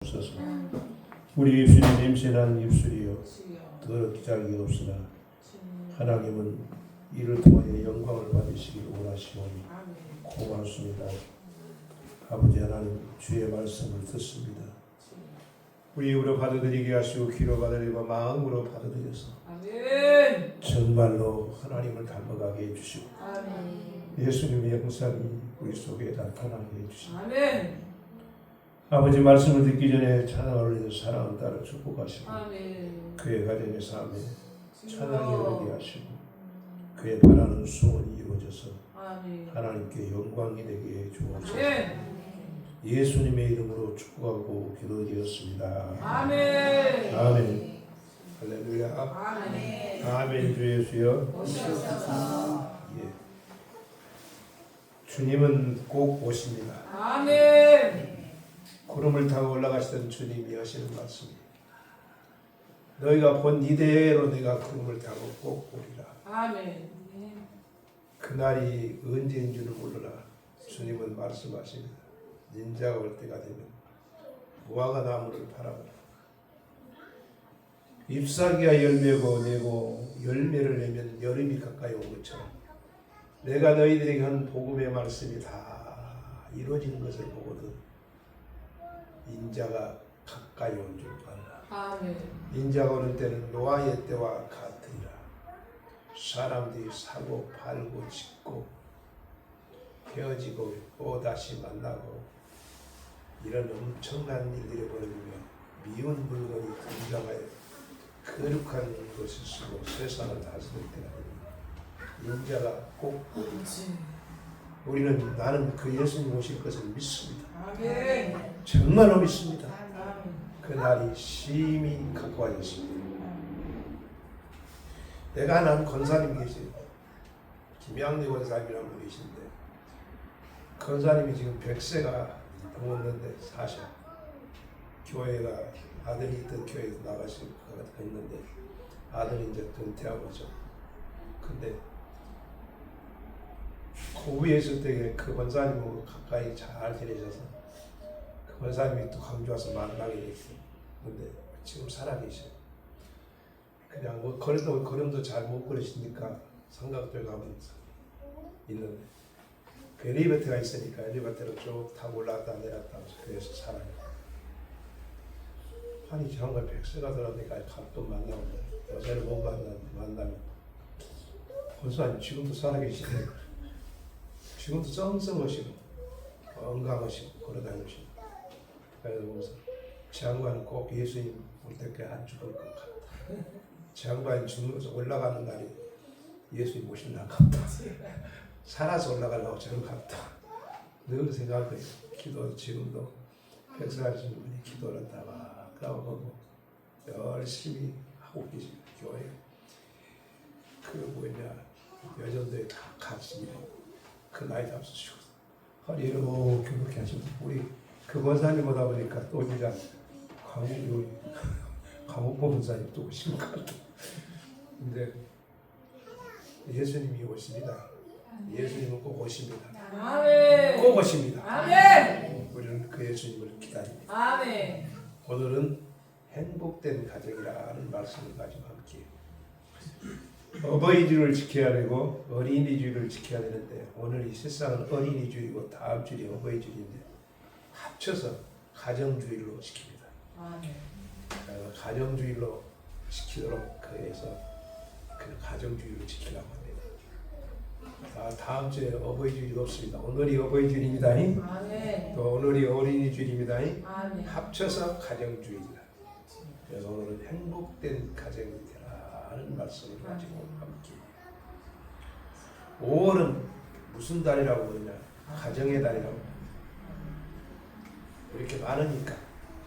주옵소서. 우리 입술이 냄새나는 입술이요 더럽지 않게 없으나 하나님은 이를 통하여 영광을 받으시기를 원하시오니 고맙습니다. 아버지 하나님, 주의 말씀을 듣습니다. 우리 입으로 받아들이게 하시고 귀로 받아들이고 마음으로 받아들여서 정말로 하나님을 닮아가게 해주시고 예수님의 영상이 우리 속에 나타나게 해주시고 아버지 말씀을 듣기 전에 찬양을 올리는 사랑하는 딸을 축복하시고 그의 가정의 삶에 찬양이 흐르게 하시고 그의 바라는 소원이 이루어져서 하나님께 영광이 되게 해 주옵소서. 예수님의 이름으로 축복하고 기도드렸습니다. 아멘. 아멘. 할렐루야. 아멘. 아멘. 주 예수여. 예. 주님은 꼭 오십니다. 아멘. 구름을 타고 올라가시던 주님이 하시는 말씀입니다. 너희가 본 이대로 내가 구름을 타고 꼭 오리라. 아멘. 그날이 언제인 줄을 몰라 주님은 말씀하십니다. 인자가 올 때가 되면 무화과 나무를 바라보라. 잎사귀가 열매고 내고 열매를 내면 여름이 가까이 온 것처럼 내가 너희들에게 한 복음의 말씀이 다 이루어지는 것을 보거든 인자가 가까이 온 줄 알라. 아멘. 인자가 오는 때는 노아의 때와 같으리라. 사람들이 사고 팔고 짓고 헤어지고 또 다시 만나고 이런 엄청난 일들이 벌어지며 미운 물건이 등장하여 거룩한 것을 쓰고 세상을 다스릴 때가 됩니다. 인자가 꼭 우리는 나는 그 예수님 오실 것을 믿습니다. 아멘. 정말로 믿습니다. 그 날이 심히 가까워졌습니다. 내가 아는 권사님 계세요. 김양래 권사님이라는 분이 계신데 권사님이 지금 100세가 넘었는데 사셔. 교회가 아들이 있던 교회에서 나가시고 있는데 아들이 이제 은퇴하고 있죠. 근데 고위에 있을 때 그 권사님하고 가까이 잘 지내셔서 그 권사님이 또 광주 와서 만나게 됐어요. 근데 지금 살아계셔요. 그냥 뭐 걸음도 잘 못 걸으시니까 삼각대 가면 있는데 그 엘리베이터가 있으니까 엘리베이터로 쭉 타고 올라갔다 내렸다 하면서 그래서 살아요. 아니 정말 100세가 들어가니까 가끔 만나는데 여자를 못 만나면 권사님 지금도 살아계시네요. 지금도 쩡쩡하시고 건강하시고 걸어다니시고 그래서 보면서 제 양반은 꼭 예수님 올 때까지 안 죽을 것 같다. 제 양반이 죽으면서 올라가는 날이 예수님 오실 날 같다. 살아서 올라가려고 저는 같다. 늘 생각해요. 기도 지금도 백사하신 분이 기도를 따가고 열심히 하고 계십니다. 교회 그 뭐냐 여전도에 다 같이 그 나이 잡수시고 허리 이렇게 그렇게 하시면 우리 그 권사님 오다 보니까 또 진짜 강욱 권사님 또 오신 것 같아요. 근데 예수님이 오십니다. 예수님은 꼭 오십니다. 아멘. 꼭 오십니다. 아멘. 우리는 그 예수님을 기다립니다. 아멘. 오늘은 행복된 가정이라는 말씀을 가지고 함께 어버이주를 지켜야 되고 어린이주를 지켜야 되는데 오늘 이 세상은 어린이주이고 다음 주이 어버이주인데 합쳐서 가정주일로 지킵니다. 아멘. 가정주일로 지키도록 그래서 그 가정주일로 지키려고 합니다. 다음 주에 어버이주일이 없습니다. 오늘이 어버이주일입니다. 아멘. 또 오늘이 어린이주일입니다. 아멘. 합쳐서 가정주일이다. 그래서 오늘은 행복된 가정이 되라는 말씀을 가지고 함께 5월은 무슨 달이라고 그러냐? 가정의 달이라고. 이렇게 많으니까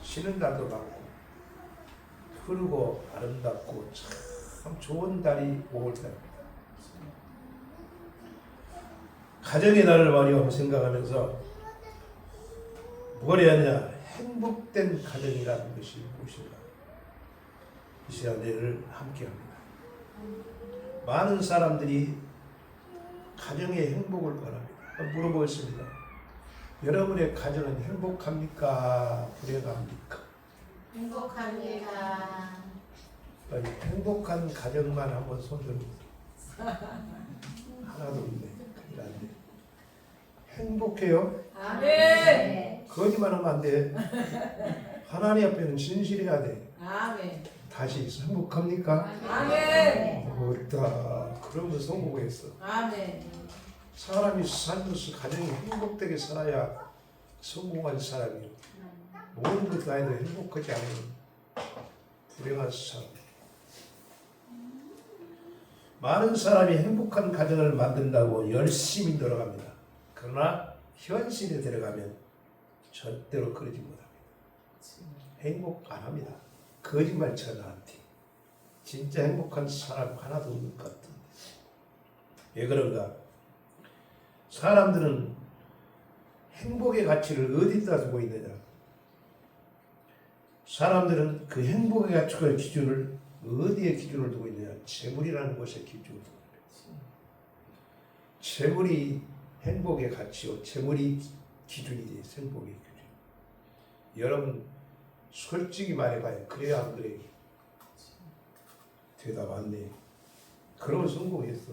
쉬는 달도 많고 푸르고 아름답고 참 좋은 달이 5월달입니다. 가정의 날을 많이 생각하면서 뭘 해야 하느냐? 행복된 가정이라는 것이 무엇인가? 이 시간을 함께합니다. 많은 사람들이 가정의 행복을 바랍니다. 물어보겠습니다. 여러분의 가정은 행복합니까? 불행합니까? 행복합니다. 아니, 행복한 가정만 한번 손들고 하나도 없네. 큰일 났네. 행복해요? 아멘. 거짓말하면 안 돼. 하나님 앞에는 진실해야 돼. 아멘. 다시 행복합니까? 아멘. 없다. 그러면 성공했어. 아멘. 사람이 살면서 가정이 행복되게 살아야 성공한 사람이요. 모든 것 다해도 행복하지 않은 불행한 사람. 많은 사람이 행복한 가정을 만든다고 열심히 노력합니다. 그러나 현실에 들어가면 절대로 그러지 못합니다. 행복 안 합니다. 거짓말 쳐 나한테. 진짜 행복한 사람 하나도 없는 것 같은데. 왜 그런가? 사람들은 행복의 가치를 어디다 두고 있느냐? 사람들은 그 행복의 가치의 기준을 어디에 기준을 두고 있느냐? 재물이라는 것에 기준을 두고 있습니다. 재물이 행복의 가치요. 재물이 기준이 돼요. 행복의 기준. 여러분 솔직히 말해봐요. 그래야 안 그래요? 대답 안 돼. 그러면 성공했어.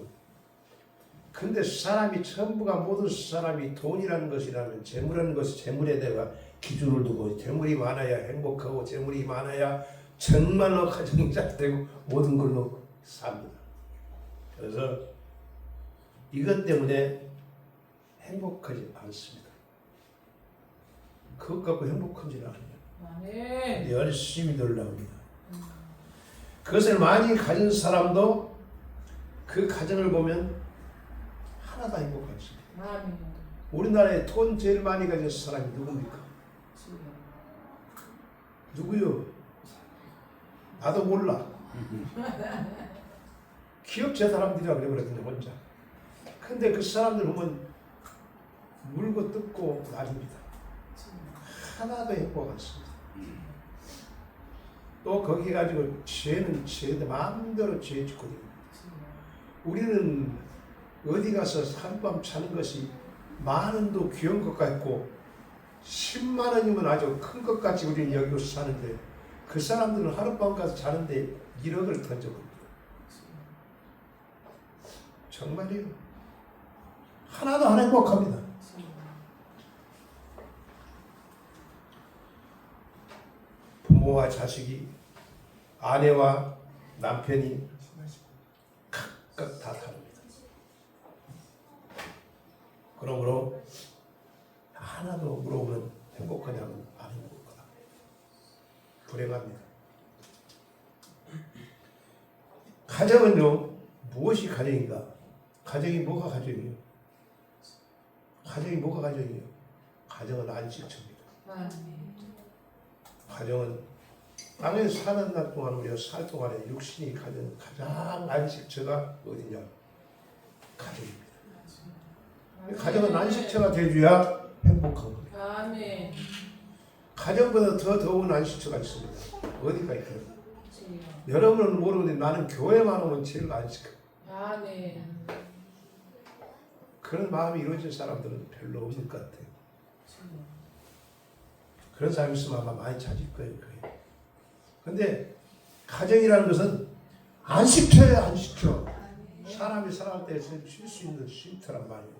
근데 사람이 전부가 모든 사람이 돈이라는 것이라면 재물이라는 것이 재물에 대해 기준을 두고 재물이 많아야 행복하고 재물이 많아야 정말로 가정이 잘 되고 모든 걸로 삽니다. 그래서 이것 때문에 행복하지 않습니다. 그것 갖고 행복한지는 않아요. 열심히 놀라옵니다. 그것을 많이 가진 사람도 그 가정을 보면 하나도 행복하지. 우리나라에 돈 제일 많이 가진 사람이 누굽니까? 누구요? 나도 몰라. 기업체 사람들이라 그래버렸는데 혼자. 근데 그 사람들 보면 물고 뜯고 말입니다. 하나도 행복 않습니다. 또 거기 가지고 죄는 죄대 마음대로 죄 짓거든요. 우리는 어디 가서 하룻밤 자는 것이 만 원도 귀한 것 같고 10만 원이면 아주 큰 것 같이 우리는 여기서 사는데 그 사람들은 하룻밤 가서 자는데 1억을 던져버립니다. 정말이요. 하나도 안 행복합니다. 부모와 자식이 아내와 남편이 각각 다 다릅니다. 그러므로 하나도 물어보면 행복하냐면 안 행복하다. 불행합니다. 가정은요, 무엇이 가정인가? 가정이 뭐가 가정이에요? 가정이 뭐가 가정이에요? 가정은 안식처입니다. 가정은 땅에 사는 날 동안 우리가 살 동안에 육신이 가진 가장 안식처가 어디냐? 가정입니다. 가정은 안식처가 돼줘야 행복한 겁니다. 아멘. 가정보다 더 더운 안식처가 있습니다. 어디가 있어요? 여러분은 모르는데 나는 교회만 오면 제일 안식해. 아멘. 그런 마음이 이루어진 사람들은 별로 없는 것 같아요. 그런 사람이 있으면 아마 많이 찾을 거예요. 근데 가정이라는 것은 안식처예요. 안식처. 사람이 살아갈 때 쉴 수 있는 쉼터란 말이에요.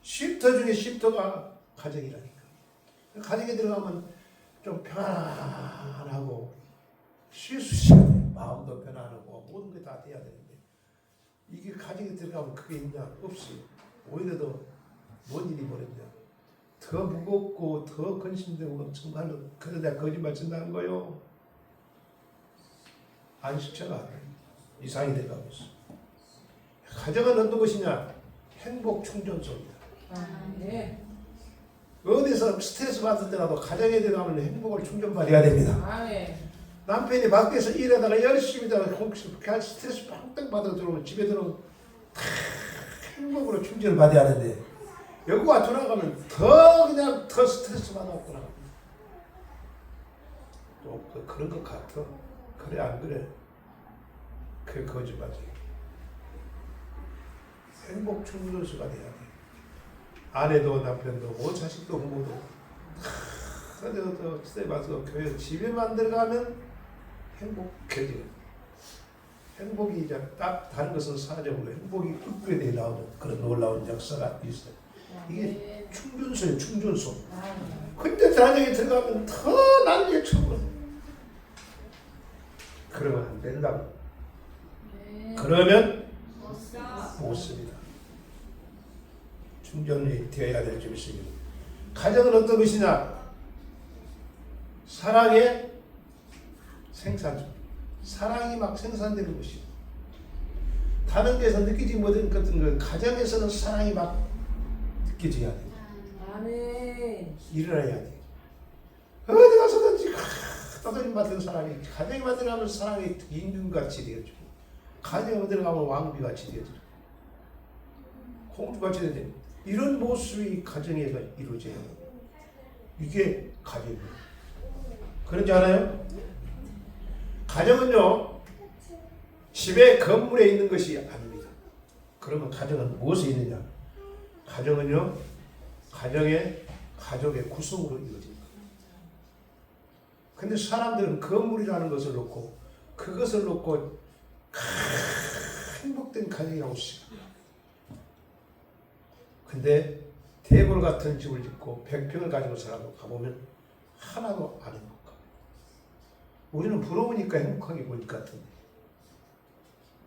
쉼터 중에 쉼터가 가정이라니까. 가정에 들어가면 좀 편안하고 쉴 수 있어야 돼요. 마음도 편안하고 모든 게 다 돼야 되는데 이게 가정에 들어가면 그게 있냐? 없어요. 오히려 더 뭔 일이 벌어지냐? 더 무겁고 더 근심되고 정말로 그래서 내가 거짓말 친다는 거요. 안식처가 이상이 돼가고 있어. 가정은 어떤 것이냐? 행복 충전소입니다. 네. 어디서 스트레스 받을 때라도 가정에 들어가면 행복을 충전받아야 됩니다. 아멘. 남편이 밖에서 일하다가 열심히 하다가 스트레스 빵빵 받아 들어오면 집에 들어오면 다 행복으로 충전을 받아야 하는데 여기 와 돌아가면 더 그냥 더 스트레스 받아갖고 나갑니다. 또 그런 것 같아. 그래 안 그래? 그게 거짓말이에요. 행복 충전소가 돼야 돼. 아내도 남편도 뭐 자식도 부모도 어디 봐서 교회 집에만 들어가면 행복해져요. 행복이 이제 딱 다른 것은 사라져버려. 행복이 upgrade에 나오는 그런 놀라운 역사가 있어요. 이게 충전소예요, 충전소. 근데 단역에 들어가면 더 난리에 쳐버려. 그러면 안 된다고. 그러면 못 씁니다. 충전이 되어야 될 점이 있습니다. 가정은 어떤 것이냐? 사랑의 생산중. 사랑이 막 생산되는 것이요. 다른 데서 느끼지 못한 같은 그 가정에서는 사랑이 막 느껴져야 돼. 아멘. 일어나야 돼. 어디 가서든지 떠들이 맡은 사람이 가정에만 들어가면 사랑이 임금같이 되어지고 가정에 들어가면 왕비같이 되어지고 공주같이 되어지고 이런 모습이 가정에서 이루어져요. 이게 가정이에요. 그렇지 않아요? 가정은요 집에 건물에 있는 것이 아닙니다. 그러면 가정은 무엇에 있느냐? 가정은요 가족의 구성으로 이루어집니다. 근데 사람들은 건물이라는 것을 놓고 그것을 놓고 행복된 가정이라고 생각합니다. 근데 대골 같은 집을 짓고 100평을 가지고 살아도 가보면 하나도 안 행복합니다. 우리는 부러우니까 행복하게 보일 것 같은데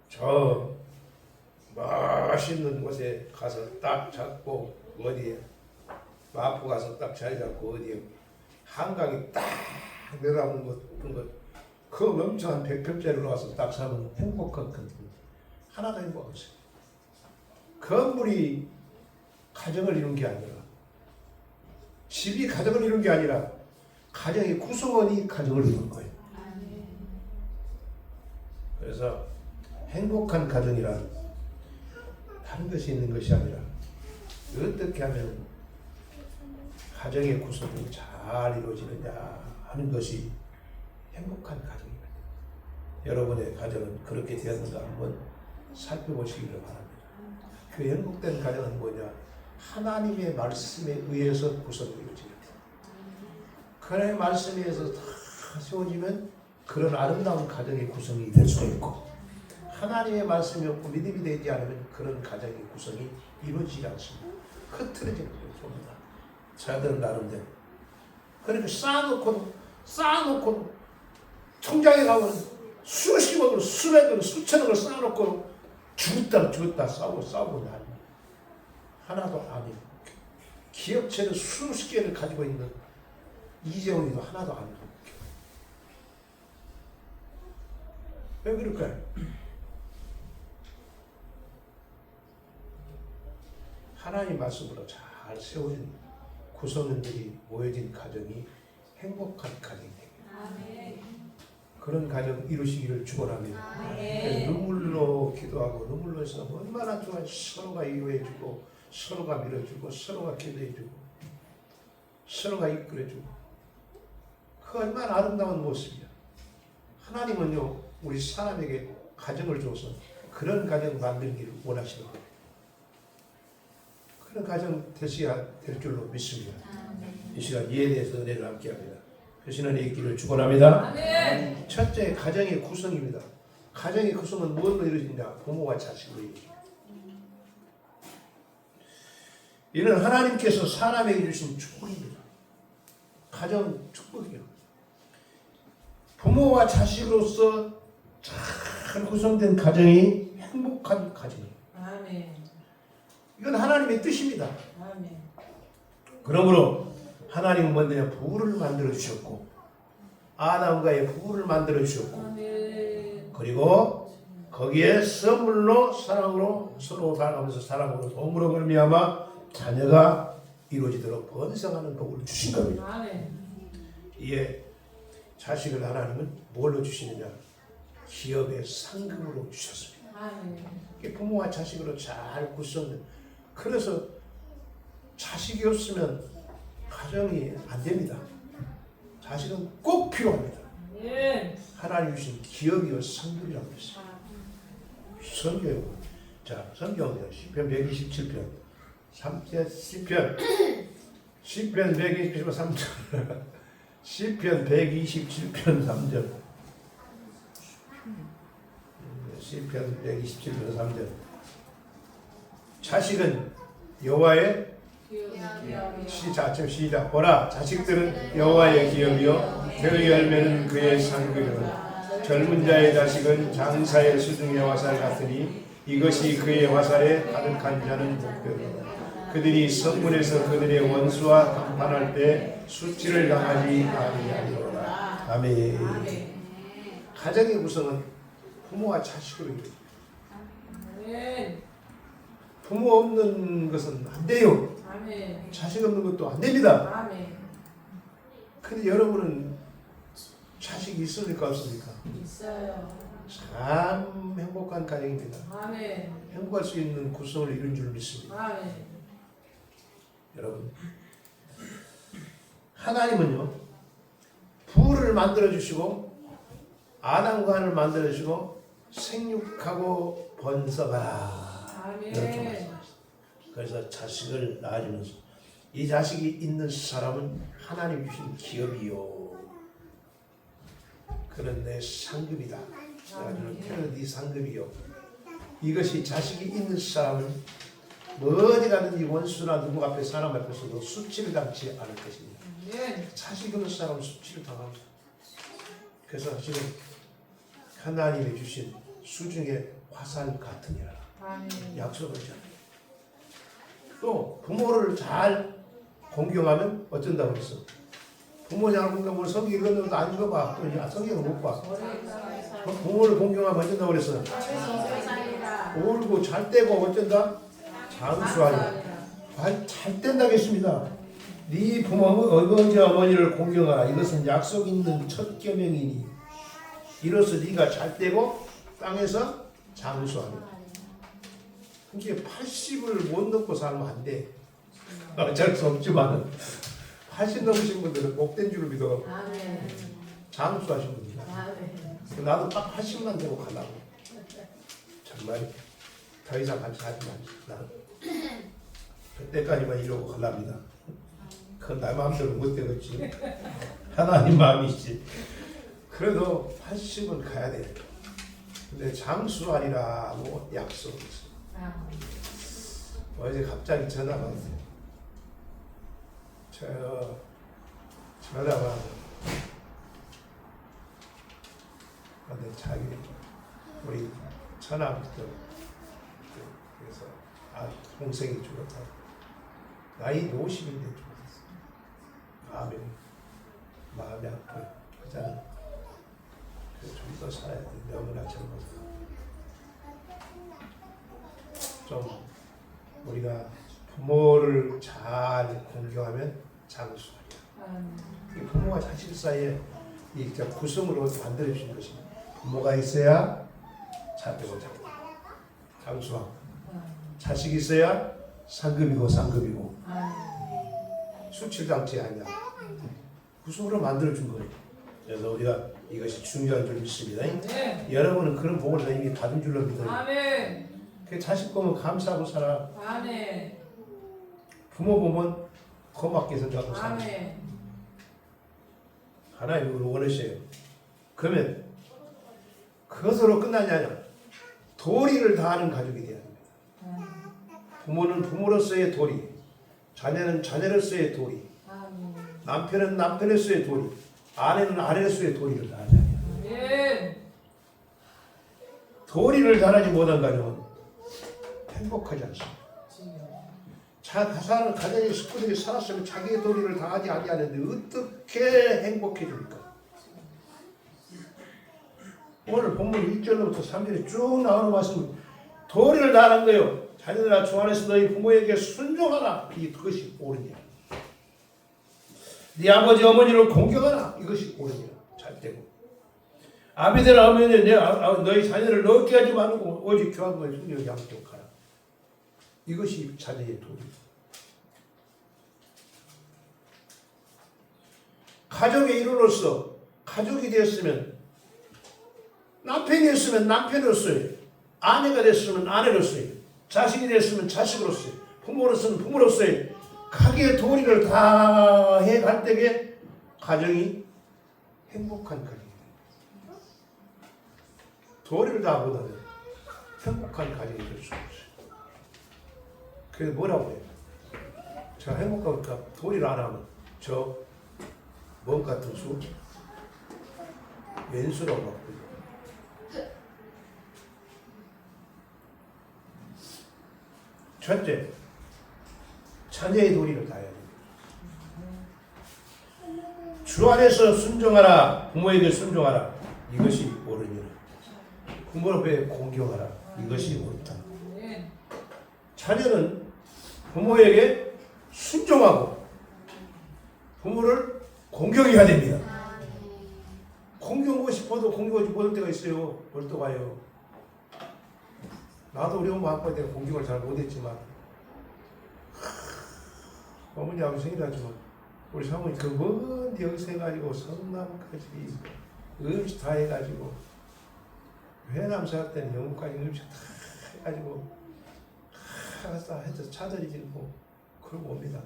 저 맛있는 곳에 가서 딱 잡고 어디에 마포 가서 딱 자리 잡고 어디에 한강이 딱 내려오는 것 그 멍청한 100평짜리로 가서 딱 사면 행복한 건데 하나도 행복 없어요. 건물이 가정을 이룬 게 아니라 집이 가정을 이룬 게 아니라 가정의 구성원이 가정을 이룬 거예요. 그래서 행복한 가정이란 다른 것이 있는 것이 아니라 어떻게 하면 가정의 구성이 잘 이루어지느냐 하는 것이 행복한 가정입니다. 여러분의 가정은 그렇게 되었는가 한번 살펴보시기를 바랍니다. 그 행복된 가정은 뭐냐? 하나님의 말씀에 의해서 구성이 이루어집니다. 하나님의 말씀에 의해서 다 세워지면 그런 아름다운 가정의 구성이 될 수가 있고 하나님의 말씀이 없고 믿음이 되지 않으면 그런 가정의 구성이 이루어지지 않습니다. 흐트러지는 거예요. 전부 다. 자들은 나름대로. 그러니까 쌓아놓고 통장에 가면 수십억을 수백억을 수천억을 쌓아놓고 죽었다 싸우고 나니 하나도 아니고 기업체를 수십 개를 가지고 있는 이재용이도 하나도 아니고 왜 그럴까요? 하나님 말씀으로 잘 세워진 구성원들이 모여진 가정이 행복한 가정이 됩니다. 그런 가정 이루시기를 축원합니다. 눈물로 기도하고 눈물로 해서 얼마나 좋아. 서로가 이루어주고 서로가 밀어주고 서로가 기도해주고 서로가 이끌어주고 그 얼마나 아름다운 모습이야. 하나님은요 우리 사람에게 가정을 줘서 그런 가정 만들기를 원하시는 거예요. 그런 가정 되셔야 될 줄로 믿습니다. 이 시간 이에 대해서 은혜를 함께 합니다. 되시는 있기를 축원합니다. 첫째 가정의 구성입니다. 가정의 구성은 무엇으로 이루어지냐? 부모와 자식으로 이루어집니다. 이는 하나님께서 사람에게 주신 축복입니다. 가정 축복이요. 부모와 자식으로서 잘 구성된 가정이 행복한 가정이에요. 아멘. 이건 하나님의 뜻입니다. 아멘. 그러므로 하나님은 먼저 부부를 만들어 주셨고 아담과의 부부를 만들어 주셨고 아멘. 그리고 거기에 선물로 사랑으로 서로 살아가면서 사랑으로 도움으로 말미암아 자녀가 이루어지도록 번성하는 복을 주신 겁니다. 아멘. 이에 자식을 하나님은 뭘로 주시느냐? 기업의 상급으로 주셨습니다. 아멘. 부모와 자식으로 잘 구성된. 그래서 자식이 없으면 가정이 안 됩니다. 자식은 꼭 필요합니다. 하나님 주신 기업이요 상급이라고 했습니다. 성경에 자 성경에 시편 127편 3편 시편 127편 3절 시편 127편 3절. 시편 127편 3절. 자식은 여호와의 시작. 보라, 자식들은 여호와의 기업이요 그 열매는 그의 상급이로다. 젊은 자의 자식은 장사의 수중의 화살 같으니 이것이 그의 화살에 가득한 자는 복되로다. 그들이 성문에서 그들의 원수와 담판할 때 수치를 당하지 아니하리로다. 아멘. 가정의 구성은 부모와 자식으로 이루어집니다. 아멘. 부모 없는 것은 안 돼요. 아멘. 자식 없는 것도 안 됩니다. 아멘. 근데 여러분은 자식이 있습니까 없습니까? 있어요. 참 행복한 가정입니다. 아멘. 행복할 수 있는 구성을 이룬 줄 믿습니다. 아멘. 여러분, 하나님은요 부를 만들어 주시고 아담과 하나를 만들어 주시고 생육하고 번성하라 이렇게 아멘. 말씀하셨어요. 그래서 자식을 낳아주면서 이 자식이 있는 사람은 하나님 주신 기업이요 그는 내 상급이다. 그래가지고 태어난 네 상급이요. 이것이 자식이 있는 사람은 어디 가든지 원수나 누구 앞에 사람 앞에서도 수치를 당치 않을 것입니다. 자식 없는 사람은 수치를 당합니다. 그래서 지금 하나님이 주신 수중의 화살 같으니라 약속을 하잖아요. 또 부모를 잘 공경하면 어쩐다고 그랬어? 부모 잘 공경하면 성경 읽었는데도 안 읽어봐. 또 성경을 못 봐. 부모를 공경하면 어쩐다고 그랬어? 울고 잘 떼고 어쩐다? 장수하리. 잘 뗀다겠습니다. 네 부모 아버지 어머니를 공경하라. 이것은 약속 있는 첫 계명이니 이로써 네가 잘 떼고 땅에서 장수하라. 근데 80을 못 넘고 살면 안 돼. 어쩔 수 없지만 80 넘으신 분들은 복된 줄을 믿어 장수하신 분이다. 나도 딱 80만 되고 가려고. 정말 더 이상 같이 하지 마. 그때까지만 이러고 가랍니다. 그건 내 마음대로 못 되겠지. 하나님 마음이지. 그래도 80은 가야 돼. 근데 장수하리라고 약속이 있어. 어제 갑자기 전화가 왔어요. 전화가 근데 자기 우리 처남부터 그래서 동생이 죽었다. 나이 50인데 죽었어. 마음이 아파요. 그자는 좀 더 살아야 돼. 너무나 젊어서. 좀 우리가 부모를 잘 공경하면 장수하리라. 이 부모와 자식 사이에 이 구성으로 만들어 주신 것입니다. 부모가 있어야 자되고 장수하고 자식이 있어야 상급이고 쌍급이고 수칠당치 아니야. 구성으로 만들어 준 거예요. 그래서 우리가 이것이 중요한 줄 믿습니다. 여러분은 그런 복을 이미 받은 줄로 믿어요. 아멘. 그 자식 보면 감사하고 살아. 아멘. 부모 보면 고맙게 생각하고 살아. 아멘. 하나님이 그걸 원하셔요. 그러면 그것으로 끝나지 않아요. 도리를 다하는 가족이 되어야 됩니다. 부모는 부모로서의 도리, 자녀는 자녀로서의 도리, 남편은 남편으로서의 도리, 아내는 아내로서의 도리를 다하자. 도리를 다하지 못한 가정은 행복하지 않습니다. 가정의 식구들이 살았으면 자기의 도리를 다하지 아니하는데 어떻게 행복해집니까? 오늘 본문 1절부터 3절에 쭉 나오는 말씀은 도리를 다하는 거예요. 자녀들아 주 안에서 너희 부모에게 순종하라. 이것이 옳으니라. 네 아버지 어머니를 공경하라. 이것이 옳으니라. 잘 되고 아비들 어머니 너희 자녀를 넣게 하지 말고 오직 교합을 순종 양쪽하라. 이것이 자녀의 도리. 가족의 일원으로서 가족이 되었으면 남편이 됐으면 남편으로서요, 아내가 됐으면 아내로서요, 자식이 됐으면 자식으로서요, 부모로서는 부모로서요, 가게의 도리를 다 해갈 때에 가정이 행복한 가정이 됩니다. 도리를 다 못하면 행복한 가정이 될 수 없어요. 그래서 뭐라고 해요? 제가 행복하니까 도리를 안 하면 저 몸 같은 수 왼수라고 바꾸요. 첫째, 자녀의 도리를 다해야 됩니다. 주 안에서 순종하라. 부모에게 순종하라. 이것이 옳으니라. 부모 앞에 공경하라. 이것이 옳다. 자녀는 부모에게 순종하고 부모를 공경해야 됩니다. 공경하고 싶어도 공경하지 못할 때가 있어요. 벌떡 와요. 나도 우리 엄마 아빠 때는 공경을 잘 못했지만 어머니 아버지 생일하지만 우리 사모님 그 먼 여기서 해가지고 성남까지 음식 다 해가지고 회남 살 때는 영국까지 음식 다 해가지고 다 해서 차들이 지고 그러고 옵니다.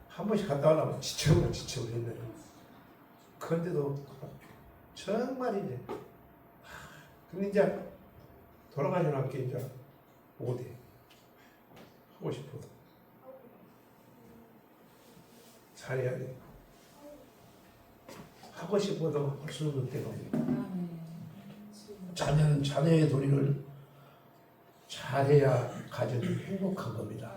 한 번씩 갔다 오려면 지쳐버려 옛날에. 그런데도 정말 이제 근데 이제 돌아가시는 함께 이제 못해 하고 싶어도 잘해야 돼. 하고 싶어도 할 수 없는 때가 옵니다. 자녀는 자녀의 도리를 잘해야 가정이 행복한 겁니다.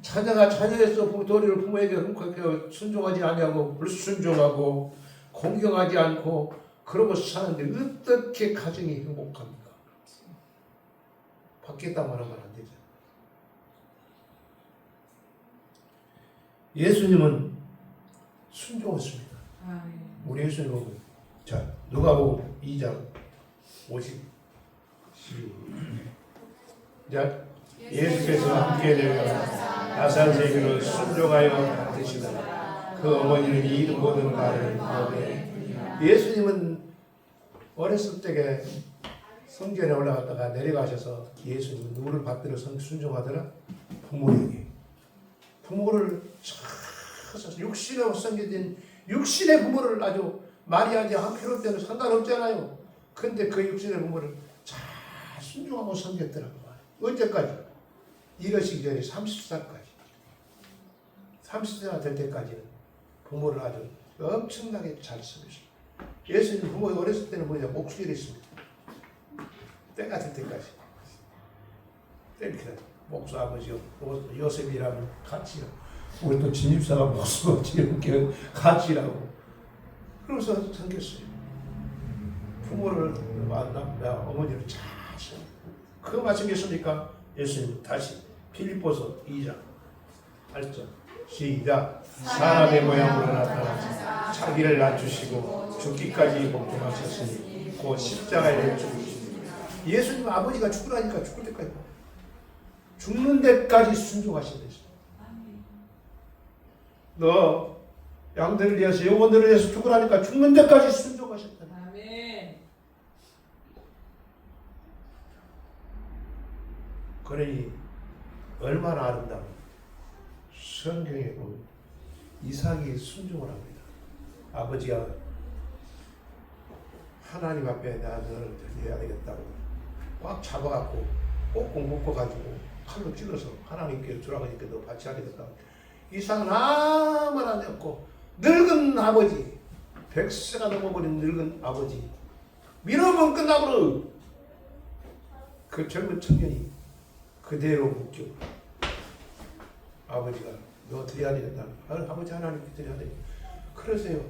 자녀가 자녀에서 도리를 부모에게 행복하게 순종하지 아니하고 불순종하고 공경하지 않고 그러고 사는데 어떻게 가정이 행복합니까? 바뀌었다 말하면 안 되죠. 예수님은 순종했습니다. 우리 예수님은 자 누가복음 2장 50 자 예수께서 함께 내려가 나사렛에게로 순종하여 받으시더라. 그 어머니는 이 모든 말을 보되 예수님은 어렸을 적에 성전에 올라갔다가 내려가셔서 예수님은 누구를 받들어 순종하더라? 부모에게. 부모를 찾아서 육신하고 섬겨진 육신의 부모를 아주 말이하지 않기로 때는 상관없잖아요. 근데 그 육신의 부모를 잘 순종하고 섬겼더라고. 언제까지? 이러시기 전에 30살까지. 30세가 될 때까지는 부모를 아주 엄청나게 잘 섬겼어요. 예수님 부모 어렸을 때는 뭐냐? 목수일 했습니다. 때가 될 때까지. 때입니다. 목수 아버지 요셉이라면 같이요. 우리 또 진입사가 목수 지름길 같이라고. 그러면서 섬겼어요. 부모를 만나 어머니를 잘 섬겼어요. 그 말씀이었으니까 예수님 다시 빌립보서 2장 8절 시작. 사람의 모양으로 나타나서 자기를 낮추시고 죽기까지 복종하셨으니 곧 십자가에 죽으시니 예수님 아버지가 죽으라니까 죽을 때까지 죽는 데까지 순종하신다. 너 양들을 위해서 영혼들을 위해서 죽으라니까 죽는 데까지 순종하셨다. 아멘. 그러니 얼마나 아름다운 성경에 보면 이삭이 순종을 합니다. 아버지가 하나님 앞에 내가 너를 드려야 되겠다고 꽉 잡아갖고 꼭꼭 묶어가지고 칼로 찔러서 하나님께 주라고 하니까 너 같이 하겠다고. 이삭은 아무나 안 했고 늙은 아버지 100세가 넘어버린 늙은 아버지 밀어보면 끝나버려. 그 젊은 청년이 그대로 묶여. 아버지가 너 드려야 되겠다. 아버지 하나님께 드려야 돼. 그러세요.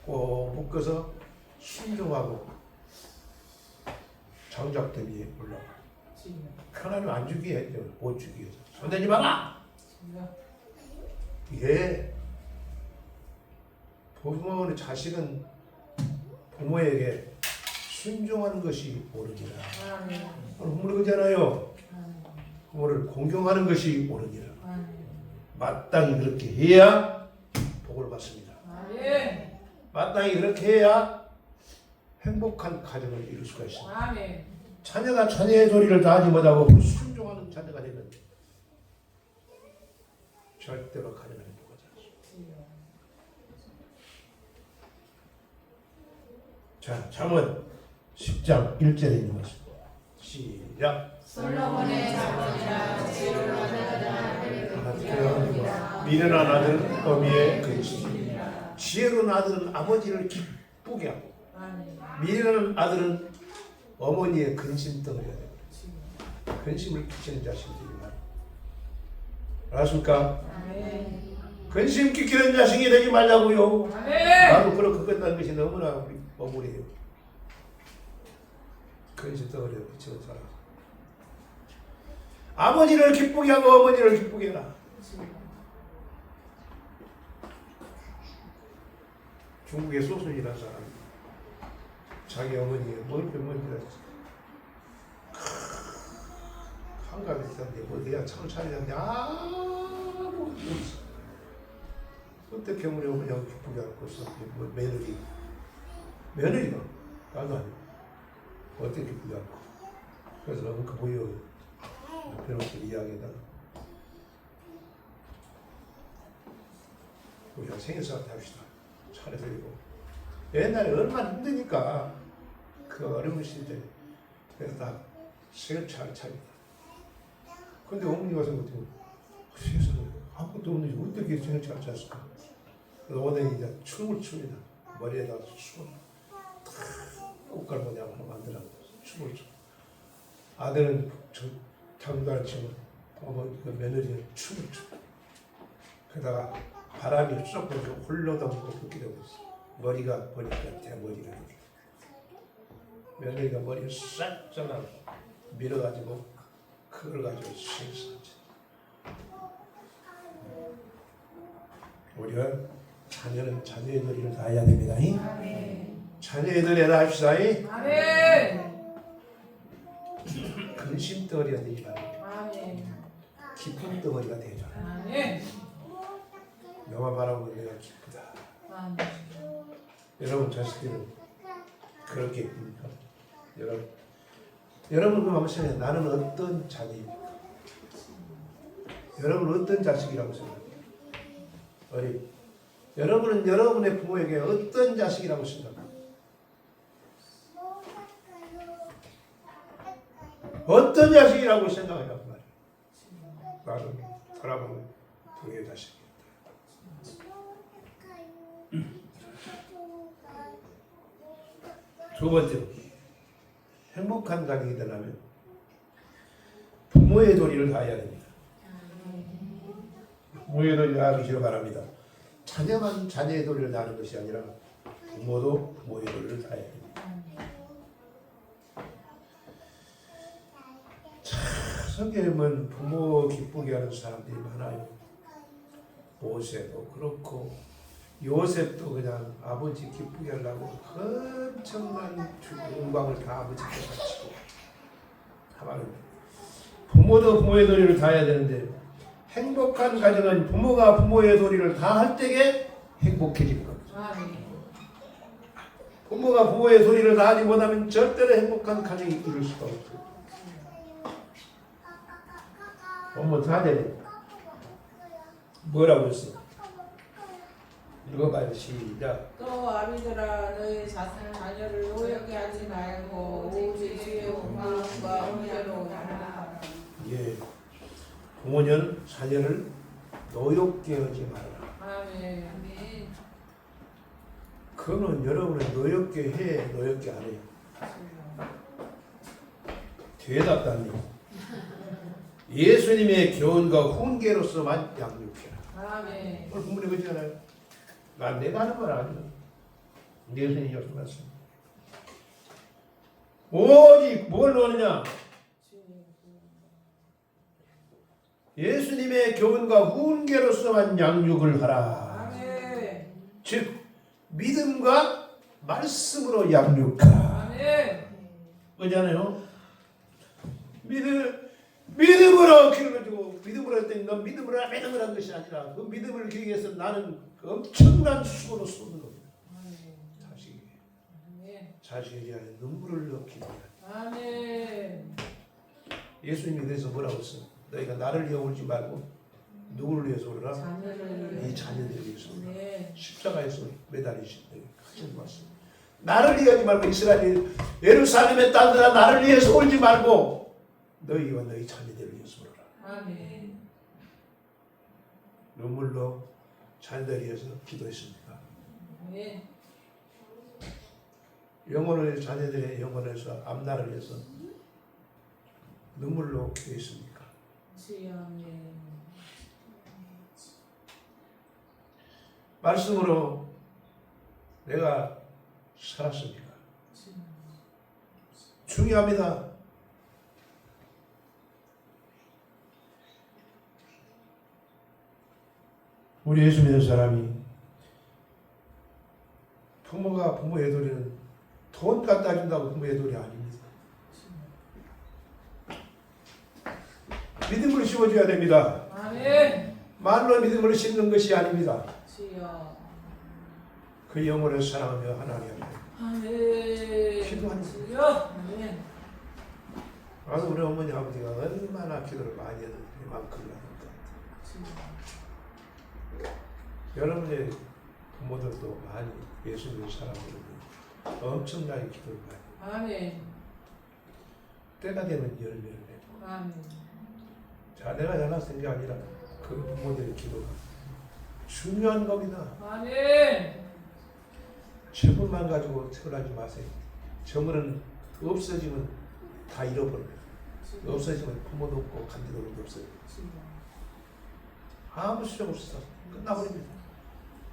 꼭 묶어서 순종하고 장작대 위에 올라가. 하나님 안 주게 해줘. 못 주게 해줘. 손대지 마라. 예. 부모는 자식은 부모에게 순종하는 것이 옳으니라. 부모를 그러잖아요. 부모를 공경하는 것이 옳으니라. 마땅히 그렇게 해야 복을 받습니다. 마땅히 그렇게 해야 행복한 가정을 이룰 수가 있습니다. 자녀가 자녀의 도리를 다하지 못하고 순종하는 자녀가 되면 절대로 가정을 행복하지 않습니다. 자, 잠언 10장 1절에 있는 것입니다. 시작. 솔로몬의 자손이라 지혜를 얻으라. 미련한 아들은 어미의 근심. 지혜로운 아들은 아버지를 기쁘게 하고 미련한 아들은 어머니의 근심덩어리가 됩니다. 근심을 끼치는 자식들이 많아요. 알았습니까? 근심 끼치는 자식이 되지 말라고요. 나도 그렇게 끝난 것이 너무나 우리 억울해요. 근심덩어리에 끼치는 사람. 아버지를 기쁘게 하고 어머니를 기쁘게 해라. 중국의 소순이라는 사람이 자기 어머니의 뭔지 한갑이 있었는데 어디야 참 차리는데 아무것도 없어. 어떻게 우리 어머니하고 기쁘게 할 것이 뭐 며느리가 나도 아니고 어떻게 기쁘게 할까. 그래서 그 보여 변호사 이야기에다가 우리가 생일상 합시다. 차려드리고 옛날에 얼마나 힘드니까 그 어려운 시대에 그래서 다 생일차를 차립니다. 근데 어머니가 생각해보면 세상에 아무것도 없는데 어떻게 생일차를 찼을까. 그래서 오늘 이제 춤을 춥니다. 머리에다가 춤을 꽃갈 모양 하나 만들어 춤을 춰. 아들은 장단을 치면 어머니 그 며느리는 춤을 춰. 그러다가 바람이 쏙 불어서 홀로덩고 그렇게 되고 있어. 머리가 보니까 대머리가 돼. 며느리가 머리를 싹 잘라 밀어가지고 그걸 가지고 생사하지. 우리가 자녀는 자녀의 도리를 다 해야 됩니다. 자녀의 도리를 합시다. 근심 덩어리가 되지 말고 기쁨 덩어리가 되자. 너만 바라보고 내가 기쁘다. 여러분 자식들은 그렇게 기쁩니까? 여러분 그 한번 생각해. 나는 어떤 자녀입니까? 여러분은 어떤 자식이라고 생각해요? 여러분은 여러분의 부모에게 어떤 자식이라고 생각해요? 어떤 자식이라고 생각하냐고 말이에요. 나는 사람은 부의 자식이다. 두 번째로 행복한 가정이 되려면 부모의 도리를 다해야 됩니다. 부모의 도리를 다하시길 바랍니다. 자녀만 자녀의 도리를 다하는 것이 아니라 부모도 부모의 도리를 다해야 됩니다. 성경에 보면 부모 기쁘게 하는 사람들이 많아요. 모세도 그렇고 요셉도 그냥 아버지 기쁘게 하려고 엄청난 영광을 다 아버지께 바치고 하면 부모도 부모의 도리를 다해야 되는데 행복한 가정은 부모가 부모의 도리를 다 할 때에 행복해지는 겁니다. 부모가 부모의 도리를 다 하지 못하면 절대로 행복한 가정이 이룰 수가 없어요. 부모 다 되네. 뭐라고 했어? 읽어봐요. 시작. 또 아비들아 너희 자녀를 노엽게 하지 말고 오직 주의 마음과 은혜로 하라. 예, 부모는 자녀를 노엽게 하지 말아라. 아멘. 그거는 여러분을 노엽게 해, 노엽게 안 해요. 대답다니. 예수님의 교훈과 훈계로서만 양육해라. 아멘. 오늘 부모님 그러잖아요. 내가 하는 말 아니야. 예수님이 말씀하셨습니다. 오직 뭘 넣느냐? 예수님의 교훈과 훈계로서만 양육을 하라. 아멘. 즉 믿음과 말씀으로 양육하라. 아멘. 그러잖아요. 믿음으로 길러주고 믿음으로 했더니 넌 믿음으로 한 것이 아니라 그 믿음을 기르기 위해서 나는 그 엄청난 수고로 쏟는 겁니다. 자식에 대한 눈물을 넣기 위해. 아멘. 예수님이 그래서 뭐라고 했어? 너희가 나를 위해 울지 말고 누구를 위해서 울어라? 이 자녀들을 위해서 울어라. 십자가에서 매달리신 하신 말씀. 나를 위하지 말고 이스라엘 예루살렘의 딸들아 나를 위해서 울지 말고 너희와 너희 자녀들을 위해서 울어라. 아멘. 눈물로 자녀들을 위해서 기도했습니까? 아멘. 영혼을 자녀들의 영혼을 위해서 앞날을 위해서 눈물로 기도했습니까? 주여. 아멘. 말씀으로 내가 살았습니까? 중요합니다. 우리 예수 믿는 사람이 부모가 부모 애돌이는 돈 갖다 준다고 부모 애돌이 아닙니다. 믿음을 심어줘야 됩니다. 아멘. 말로 믿음을 심는 것이 아닙니다. 주여. 그 영혼을 사랑하며 하나님 앞에 아멘. 기도하는 주여. 아멘. 아주 우리 어머니 아버지가 얼마나 기도를 많이 해도 이만큼 하니까 여러분의 부모들도 많이 예수 믿는 사람들은 엄청나게 기도를 많이 아멘. 때가 되면 열매를 내고 아멘. 자 내가 잘났은 게 아니라 그 부모들의 기도가 중요한 겁니다. 아멘. 재물만 가지고 태어나지 마세요. 재물은 없어지면 다 잃어버려요. 없어지면 부모도 없고 간지도 없어요. 아무 수용 없어 끝나버립니다.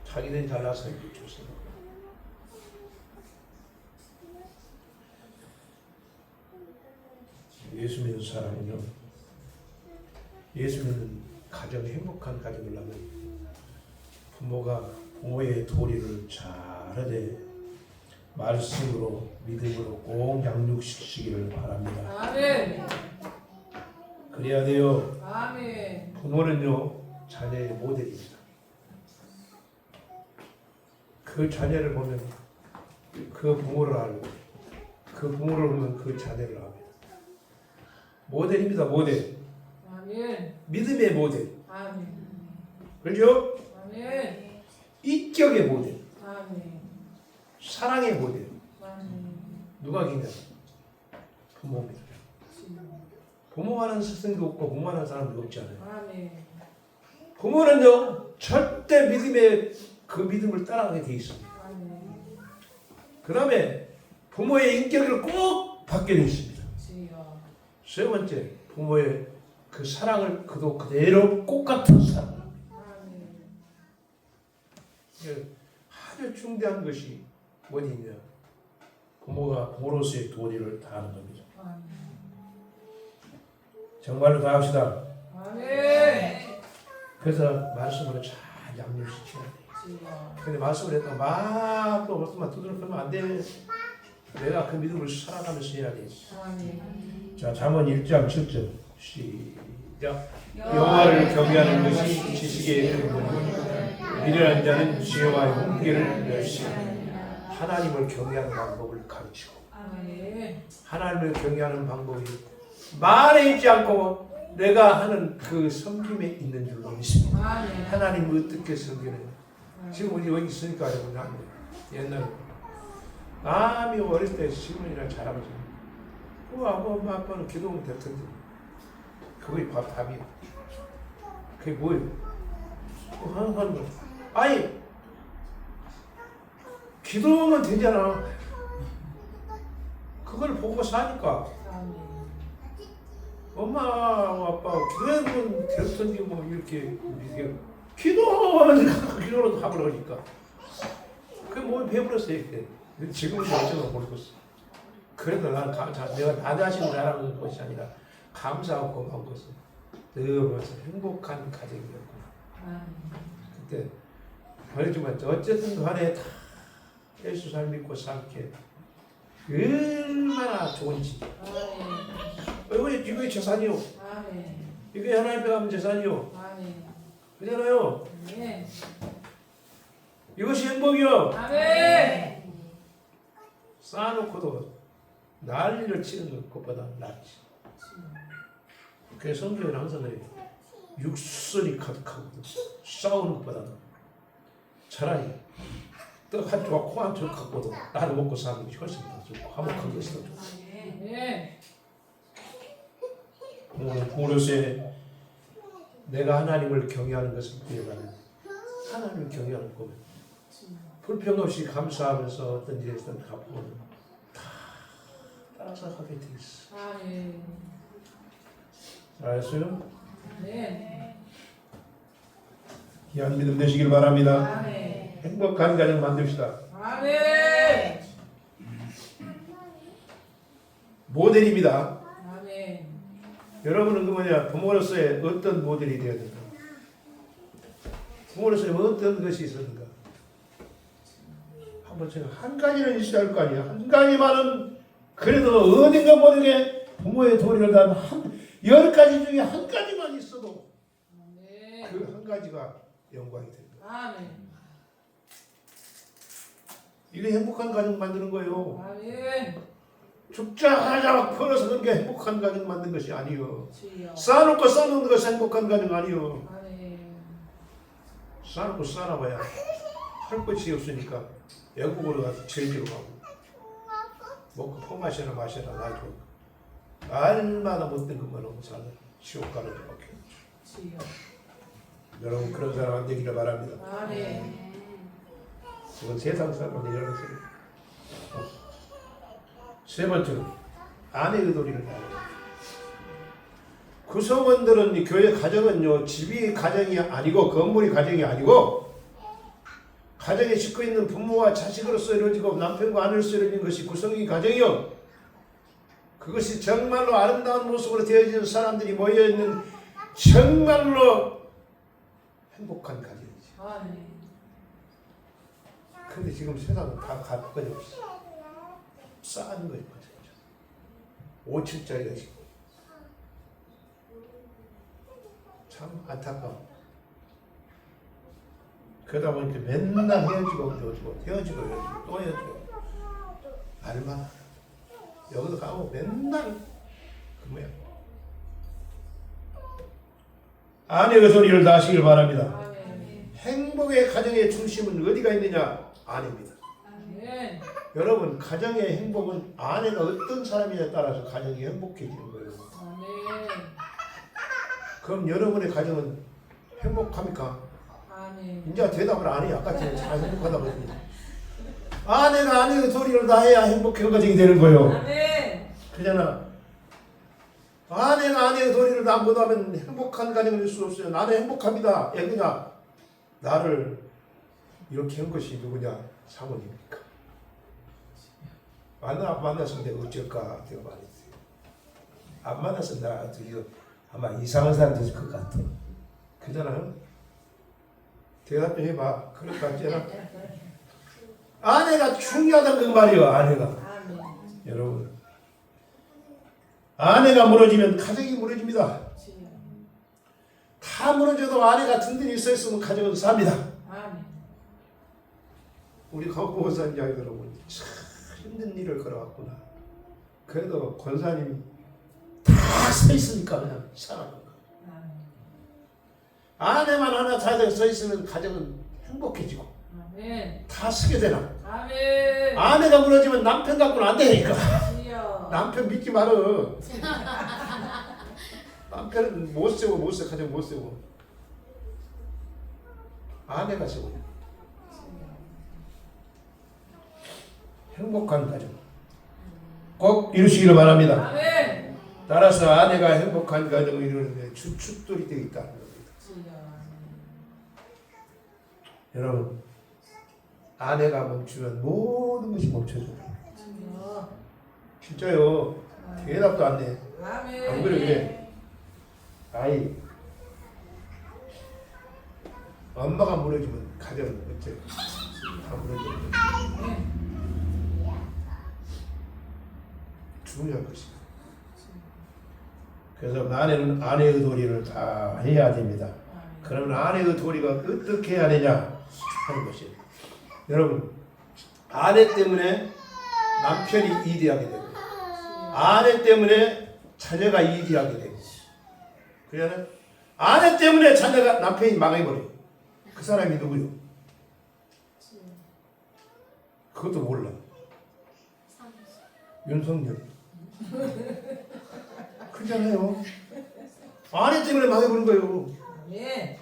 자기는 잘나서 이렇게 줬어요. 예수 믿는 사람은요, 예수 믿는 가정이 행복한 가정을 낳으면 부모가 부모의 도리를 잘하되 말씀으로 믿음으로 꼭 양육시키기를 바랍니다. 아멘. 그래야 돼요. 아멘. 부모는요 자녀의 모델입니다. 그 자녀를 보면 그 부모를 알고 그 부모를 보면 그 자녀를 압니다. 모델입니다. 모델. 아멘. 믿음의 모델. 아멘. 그렇죠? 아멘. 인격의 모델. 아멘. 사랑의 모델. 아멘. 누가 기냐? 부모입니다. 부모하는 스승도 없고 부모하는 사람도 없지 않아요. 아멘. 부모는요 절대 믿음의 그 믿음을 따라가게 돼 있습니다. 아멘. 그다음에 부모의 인격을 꼭 받게 돼 있습니다. 주여. 세 번째, 부모의 그 사랑을 그도 그대로 꽃 같은 사랑. 아멘. 이게 아주 중대한 것이 뭐냐? 부모가 부모로서의 도리를 다하는 겁니다. 아멘. 정말로 다 합시다. 아멘. 그래서 말씀으로 잘 양육시켜야 돼. 주여. 근데 말씀을 했다 막또 어떻게만 두드러뜨면 안 돼. 내가 그 믿음을 살아가면서 해야 돼. 아멘. 자, 잠언 1장 7절 시작. 여호와를 경외하는 것이 지식의 근본이고 미련한 자는 지혜와의 훈계를 멸시하느니라. 하나님을 경외하는 방법을 가르치고 아멘. 하나님을 경외하는 방법이 말에 있지 않고 내가 하는 그 섬김에 있는 줄로 믿습니다. 아멘. 하나님을 어떻게 섬기느냐. 지금 우리 여기 있으니까 여러분 안 돼요. 옛날에 남이 어릴 때 시부모니랑 잘하면서 엄마 아빠는 기도하면 될 텐데 그게 답이야. 그게 뭐예요? 하는 거. 아니 기도하면 되잖아. 그걸 보고 사니까 아멘. 엄마 아빠 기도하면 될 텐데 뭐 이렇게 기도하면 기도로 답을 하니까 그게 몸에 배불렀어요 그때. 지금은 어쩌면 모르겠어. 그래도 나는 내가 나 자신을 자랑하는 것이 아니라 감사하고 고마운 것은 너무 행복한 가정이었구나. 그때 그렇지만 어쨌든 간에 다 예수 잘 믿고 살게 얼마나 좋은지. 이거 재산이요. 아멘. 이게 하나님 앞에 가면 재산이요. 아멘. 그잖아요. 아멘. 이것이 행복이요. 아멘. 쌓아놓고도 난리를 치는 것보다 낫지. 그래서 성경은 항상 그래요. 육선이 가득하거든. 싸우는 것보다는 차라리 떡 한 조각 콩 한 조각 갖고도 나를 먹고 사는 것이 훨씬 더 좋고 화목한 것이 더 좋고 네. 오늘 부모로서의 내가 하나님을 경외하는 것을 부여하는 하나님을 경외하는 꿈 불평 없이 감사하면서 어떤 일에서든 갚고는 다 따라서 하게 돼 있어. 아멘. 알았어요? 네. 귀한 믿음 되시길 바랍니다. 아멘. 행복한 가정 만듭시다. 아멘. 모델입니다. 아멘. 여러분은 그 뭐냐 부모로서의 어떤 모델이 되어야 된다. 부모로서의 어떤 것이 있었는가. 한번 제가 한 가지는 있어야 할 거 아니야. 한 가지만은 그래도 어딘가 모르게 부모의 도리를 다한 10가지 중에 한 가지만 있어도 아멘. 그 한 가지가 영광이 됩니다. 아멘. 이게 행복한 가정 만드는 거예요. 아멘. 죽자 하자 벌어서 그런 게 행복한 가정 만든 것이 아니요. 주여. 쌓아놓고 쌓아놓는 것이 행복한 가정 아니요. 아멘. 쌓아놓고 쌓아놔봐야 할 것이 없으니까 외국으로 가서 즐기러 가고 먹고 퍼 마셔라 나도 얼마나 못된 것만 하고 사는 지옥 가는 데밖에 없죠. 주여. 여러분 그런 사람 안 되기를 바랍니다. 아멘. 이건 세상 사람은 이런 것을 세 번째로 아내의 도리를 다해야 됩니다. 구성원들은 이 교회 가정은요 집이 가정이 아니고 건물이 가정이 아니고 가정에 짓고 있는 부모와 자식으로서 이루어지고 남편과 아내로서 이루어진 것이 구성이 가정이요. 그것이 정말로 아름다운 모습으로 되어지는 사람들이 모여있는 정말로 행복한 가정이지. 아멘. 근데 지금 세상은 다 가족이 없어. 싸는 거예요. 5층짜리가 지금. 참 안타까워. 그러다 보니까 맨날 헤어지고 헤어지고 또 헤어지고 얼마나 여기도 가고 맨날 그 모양. 아내의 소리를 다하시길 바랍니다. 아멘. 행복의 가정의 중심은 어디가 있느냐? 아내입니다. 아멘. 여러분 가정의 행복은 아내가 어떤 사람이냐에 따라서 가정이 행복해지는 거예요. 아멘. 그럼 여러분의 가정은 행복합니까? 아멘. 이제 대답을 안 해요. 아까 전에 잘 행복하다고 했는데. 아내가 아내의 도리를 다해야 행복한 가정이 되는 거예요. 아멘. 그잖아. 아내가 아내의 도리를 다 못하면 행복한 가정을 할 수 없어요. 나는 행복합니다. 그냥 나를 이렇게 한 것이 누구냐? 사모님입니까? 만나서 내가 어쩔까? 내가 말했어요. 안 만나서 나 이거 아마 이상한 사람 되실 것 같아. 그잖아요. 대답 좀 해봐. 그럴 것 같지 않아? 아내가 중요하다는 그 말이에요. 아내가. 아멘. 여러분. 아내가 무너지면 가정이 무너집니다. 주여. 다 무너져도 아내가 든든히 서 있으면 가정은 삽니다. 아멘. 우리 강복원사님 이야기 들어보니 참 힘든 일을 걸어왔구나. 그래도 권사님이 다 서 있으니까 그냥 살아간 거야. 아내만 하나 잘 서 있으면 가정은 행복해지고 아멘. 다 쓰게 되나. 아멘. 아내가 무너지면 남편 갖고는 안 되니까. 주여. 남편 믿지 말어. 남편은 못 세워 가정 못 세워. 아내가 세워. 행복한 가정 꼭 이루시기를 바랍니다. 아멘. 따라서 아내가 행복한 가정을 이루는데 주축돌이 되어 있다는 겁니다. 주여. 여러분 아내가 멈추면 모든 것이 멈춰져요. 주여. 진짜요. 대답도 안 해. 아멘. 안 그래. 아이 엄마가 무너지면 가정은 어째 다 무너져. 중요한 것이다. 그래서 아내는 아내의 도리를 다 해야 됩니다. 그러면 아내의 도리가 어떻게 해야 되냐 하는 것이에요. 여러분 아내 때문에 남편이 이대하게 되고 아내 때문에 자녀가 이대하게 되고 그러잖아요. 아내 때문에 자녀가 남편이 망해버려요. 그 사람이 누구요? 그것도 몰라. 윤석열. 그렇잖아요. 아내 때문에 망해버린 거예요. 예.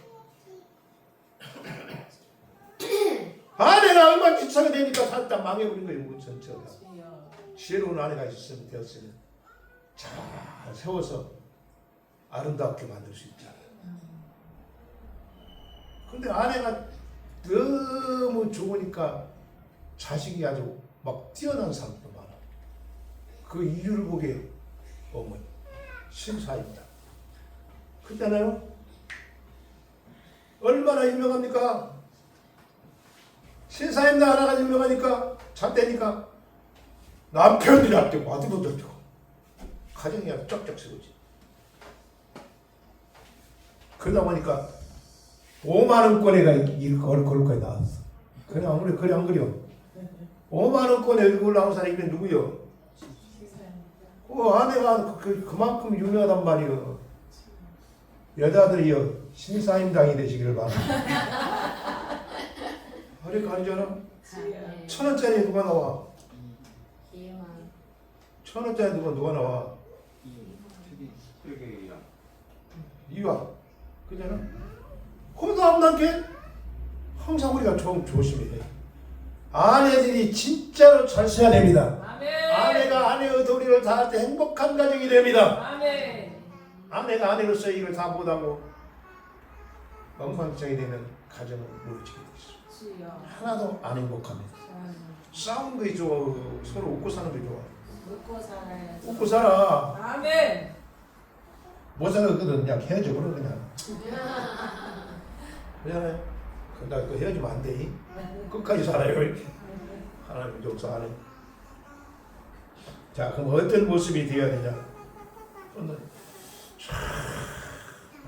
아내가 엉망진창이 되니까 살다 망해버린 거예요. 우리 전체가. 주여. 지혜로운 아내가 있으면 되었으면 잘 세워서 아름답게 만들 수 있잖아요. 근데 아내가 너무 좋으니까 자식이 아주 막 뛰어난 사람도 많아. 그 이유를 보게 어머니 신사입니다. 그렇잖아요. 얼마나 유명합니까? 신사임당 하나가 유명하니까 잣대니까 남편들이 앞대고 아들도 앞대고 가정이 아주 쩍쩍 세우지. 그러다 보니까 5만원권에가 일 걸거에 나왔어. 그래 안 그래? 그래 안 그래요? 5만원권에 일 나온 사람이 누구요? 그 아내가 그만큼 유명하단 말이요. 여자들이요 신사임당이 되시기를 바랍니다. 그러니까 아니잖아. 1,000원짜리 누가 나와? 1,000원짜리 누가 나와? 이와 그잖아. 그 다음 단계 항상 우리가 좀 조심해야 돼. 아내들이 진짜로 잘 써야 됩니다. 아멘. 아내가 아내의 도리를 다할 때 행복한 가정이 됩니다. 아멘. 아내가 아내로서 이걸 다 못하고 엉망진창이 되면 가정은 무너지게 되죠. 주여. 하나도 안 행복합니다. 싸우는 게 좋아. 서로 웃고 사는 게 좋아. 웃고 살아야죠. 웃고 살아. 아멘. 못 살거든 그냥 헤어져 버려 그냥. 그잖아요. 근데 그 헤어지면 안 돼. 끝까지 살아요. 이렇게. 하나님 용서하네. 자, 그럼 어떤 모습이 되어야 되냐? 오늘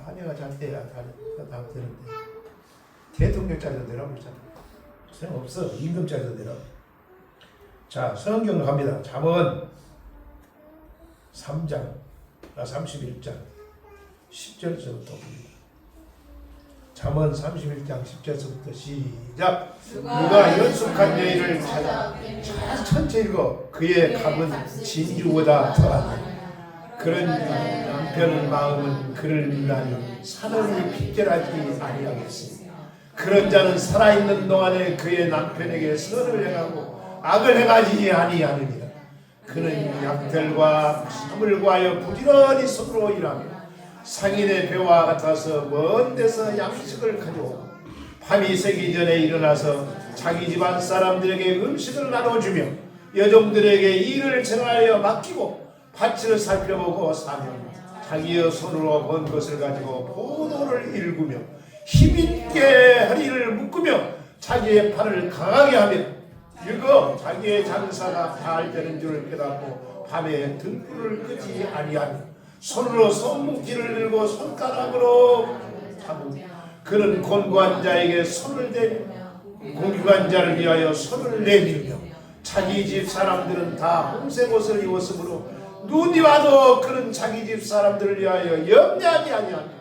아내가 잘 돼야 다 되는데 대통령짜리도 내라고 그러잖아. 소용없어. 임금짜리도 내라고. 자, 성경 갑니다. 잠언 3장 31장 10절서부터 봅니다. 잠언 31장 10절서부터 시작. 누가 연숙한 여인을 찾아 천천히 읽어. 그의 값은 진주보다 더하네. 그런 남편의 마음은 그를 믿나니 산을 핍절하지 아니하겠으니 그런 자는 살아있는 동안에 그의 남편에게 선을 행하고 악을 행하지 아니하느니라. 그는 약들과 사물 구하여 부지런히 손으로 일하며 상인의 배와 같아서 먼 데서 양식을 가져오고 밤이 새기 전에 일어나서 자기 집안 사람들에게 음식을 나눠주며 여종들에게 일을 전하여 맡기고 밭을 살펴보고 사며 자기의 손으로 번 것을 가지고 포도를 일구며 힘있게 허리를 묶으며 자기의 팔을 강하게 하며 읽어 자기의 장사가 잘 되는 줄을 깨닫고 밤에 등불을 끄지 아니하며 손으로 손뭉치를 들고 손가락으로 잡으며 그는 곤고한 자에게 손을 대며 공유한 자를 위하여 손을 내밀며 자기 집 사람들은 다 홍색 옷을 입었으므로 눈이 와도 그는 자기 집 사람들을 위하여 염려하지 아니하며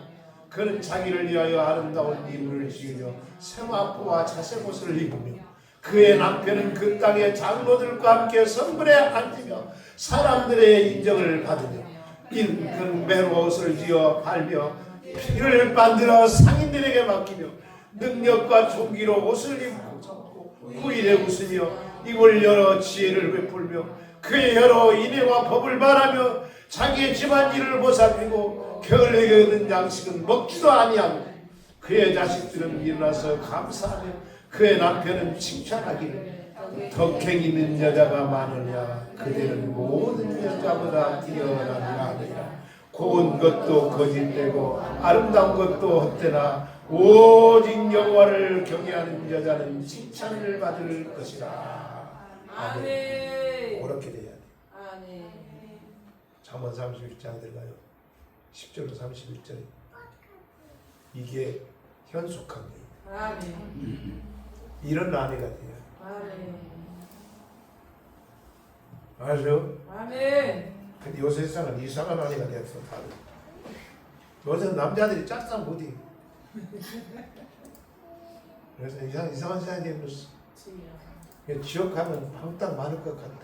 그는 자기를 위하여 아름다운 이불을 지으며 세마포와 자색 옷을 입으며 그의 남편은 그 땅의 장로들과 함께 성문에 앉으며 사람들의 인정을 받으며 그는 매로 옷을 지어 팔며 피를 만들어 상인들에게 맡기며 능력과 종기로 옷을 입고 후일에 웃으며 입을 열어 지혜를 베풀며 그의 혀로 인애와 법을 말하며 자기의 집안 일을 보살피고 겨울에 얻은 양식은 먹지도 아니하고 그의 자식들은 일어나서 감사하며 그의 남편은 칭찬하기를 덕행 있는 여자가 많으냐 그대는 모든 여자보다 뛰어나느라 하느니라. 고운 것도 거짓되고 아름다운 것도 헛되나 오직 여호와를 경외하는 여자는 칭찬을 받을 것이라. 아멘. 그렇게 돼야 돼. 아멘. 잠언 31장에 들어가요. 10절로 31절. 이게 현숙한 거예요. 아멘. 이런 아내가 돼요. 아멘. 아시죠? 아멘. 근데 요새 세상은 이상한 아내가 되었어. 다들. 요새 남자들이 짝상 못해. 그래서 이상한 세상이 되었어. 지옥 가면 항상 많을 것 같아.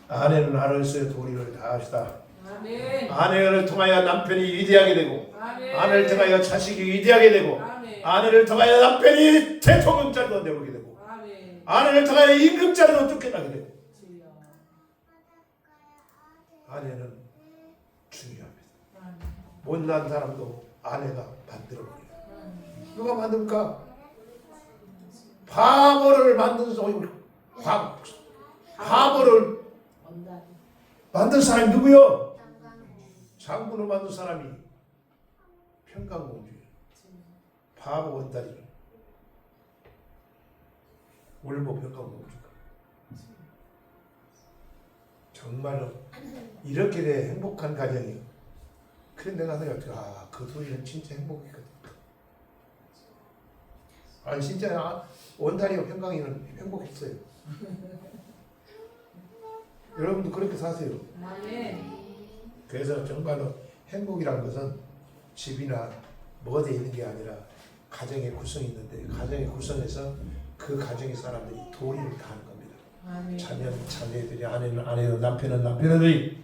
아내는 아내로서의 도리를 다하시다. 아멘. 아내를 통하여 남편이 위대하게 되고, 아멘. 아내를 통하여 자식이 위대하게 되고, 아멘. 아내를 통하여 남편이 대통령자리도 내오게 되고, 아멘. 아내를 통하여 임금자리도 쫓겨나게 되고. 주여. 아내는 중요합니다. 아멘. 못난 사람도 아내가 만들어버려요. 아멘. 누가 만듭니까? 바보를 만든 바보를 원단. 만든 사람이 누구요? 장군을 만든 사람이 평강공주예요. 바보 원다리를 울보 평강공주가 정말로 이렇게 돼 행복한 가정이요. 그래 내가 생각해, 그 둘이는 진짜 행복했거든. 아니 진짜 원다리와 평강이는 행복했어요. 여러분도 그렇게 사세요. 아멘. 그래서 정말로 행복이라는 것은 집이나 뭐가 돼 있는 게 아니라 가정의 구성이 있는데, 가정의 구성에서 그 가정의 사람들이 도리를 다하는 겁니다. 아멘. 자녀는 자녀들이, 아내는 아내로, 남편은 남편들이.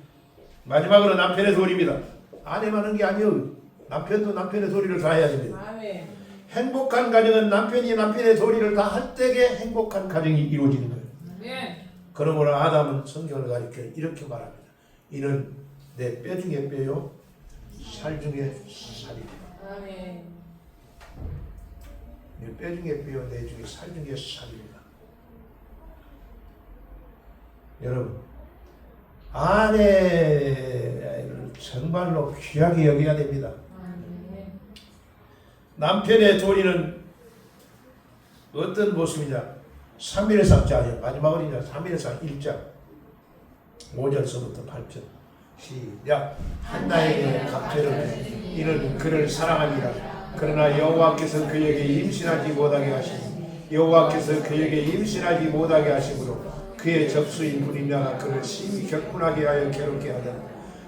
마지막으로 남편의 도리입니다. 아내만 하는 게 아니에요. 남편도 남편의 도리를 다해야 됩니다. 아멘. 행복한 가정은 남편이 남편의 도리를 다할 때에 행복한 가정이 이루어지는 거예요. 아멘. 그러므로 아담은 성경을 가리켜 이렇게 말합니다. 이는 내 뼈 중에 뼈요, 살 중에 살이다. 아멘. 내 뼈 중에 뼈요, 내 중에 살 중에 살입니다. 여러분, 아내를 정말로 귀하게 여겨야 됩니다. 아멘. 남편의 도리는 어떤 모습이냐? 3일상 자예요. 마지막은 이제 3일상 1장 5절서부터 8절 시작. 한나에게 갑절을 이는 그를 사랑합니다. 그러나 여호와께서 그에게 임신하지 못하게 하시니 여호와께서 그에게 임신하지 못하게 하심으로 그의 접수인 분임나가 그를 심히 격분하게 하여 괴롭게 하더라.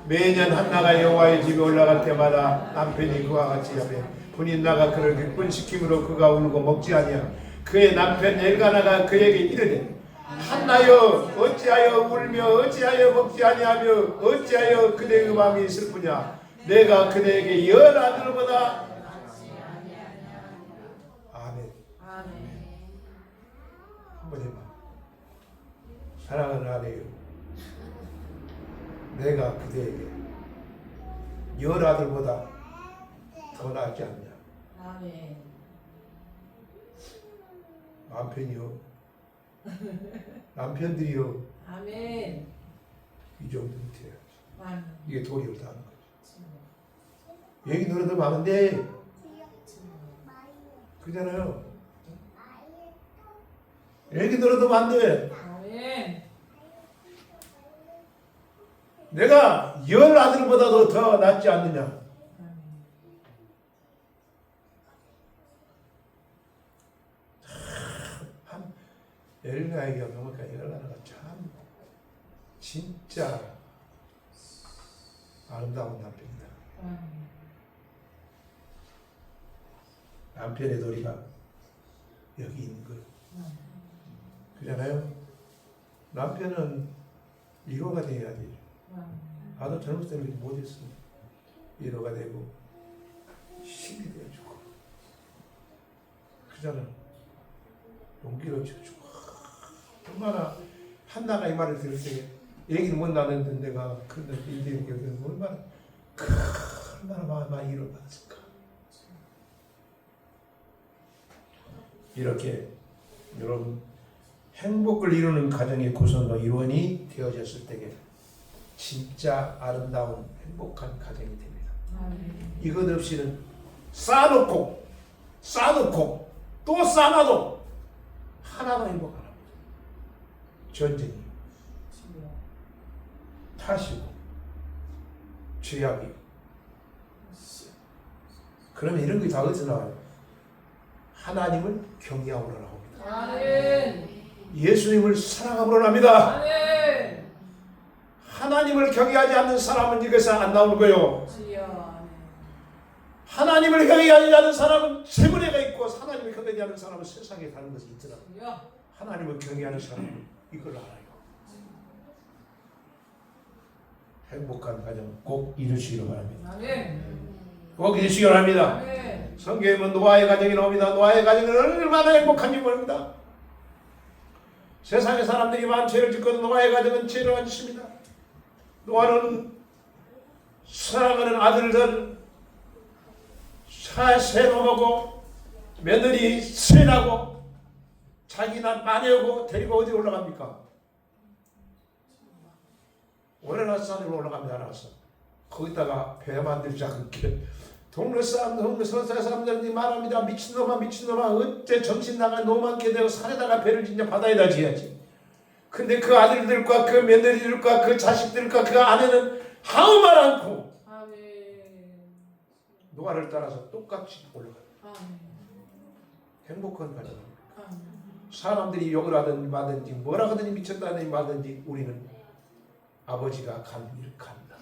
매년 한나가 여호와의 집에 올라갈 때마다 남편이 그와 같이 하며 분임나가 그를 격분시킴으로 그가 울고 먹지 아니하며 그의 남편 엘가나가 그에게 이르되 한나여 어찌하여 울며 어찌하여 먹지 아니하며 어찌하여 그대의 마음이 슬프냐. 내가 그대에게 열 아들보다. 아멘. 아멘. 한번 해봐. 사랑하는 아내여, 내가 그대에게 열 아들보다 더 낫지 않냐. 아멘. 남편이요, 남편들이요, 아멘. 이 정도 돼야지. 아멘. 이게 도리를 다하는 거지. 얘기 노래도 많은데 그잖아요. 얘기 노래도 많은데 아멘. 내가 열 아들보다도 더 낫지 않느냐. 엘가에게 명확하게 엘가나가 참 진짜 아름다운 남편이다. 남편의 도리가 여기 있는 거예요. 그잖아요. 남편은 위로가 돼야지. 나도 젊을 때는 그렇게 못했어. 위로가 되고 힘이 되어주고 그잖아. 용기를 줘주고. 얼마나 한나가 이 말을 들을 때 얘기는 못 나눴는데 내가 그런데 이 얘기를 얼마나 많이 위로받았을까. 이렇게 여러분 행복을 이루는 가정의 구성과 일원이 되어졌을 때에 진짜 아름다운 행복한 가정이 됩니다. 이것 없이는 쌓아놓고 또 쌓아놔도 하나도 행복 안 합니다. 전쟁이, 탓이고, 죄악이. 그러면 이런 게 다 어디서 나와요? 하나님을 경외함으로 나옵니다. 아멘. 예수님을 사랑함으로 납니다. 아멘. 하나님을 경외하지 않는 사람은 이것이 안 나오는 거예요. 하나님을 경외하지 않는 사람은 세분해가 있고 하나님을 경외하지 않는 사람은 세상에 다른 것이 있더라. 하나님을 경외하는 사람은 이걸 알아요. 행복한 가정 꼭 이루시기를 바랍니다. 꼭 이루시기 바랍니다. 성경에 보면 노아의 가정이 나옵니다. 노아의 가정은 얼마나 행복한지 모릅니다. 세상의 사람들이 많은 죄를 짓고도 노아의 가정은 죄를 안 짓습니다. 노아는 사랑하는 아들들 세 넘어고 며느리 세 나고 자기 난 아내오고 데리고 어디 올라갑니까? 오레나산으로 올라갑니다. 알아서 거기다가 배 만들지 않게 동네 사람들이 말합니다. 미친놈아 미친놈아 어째 정신 나간 놈만 개되고 산에다가 배를 짓냐 바다에다 지어야지. 근데 그 아들들과 그 며느리들과 그 자식들과 그 아내는 아무 말 않고 노아를 따라서 똑같이 올라가요. 행복한 가정. 사람들이 욕을 하든지 마든지 뭐라 하든지 미쳤다든지 마든지 우리는 아버지가 간 길 간다.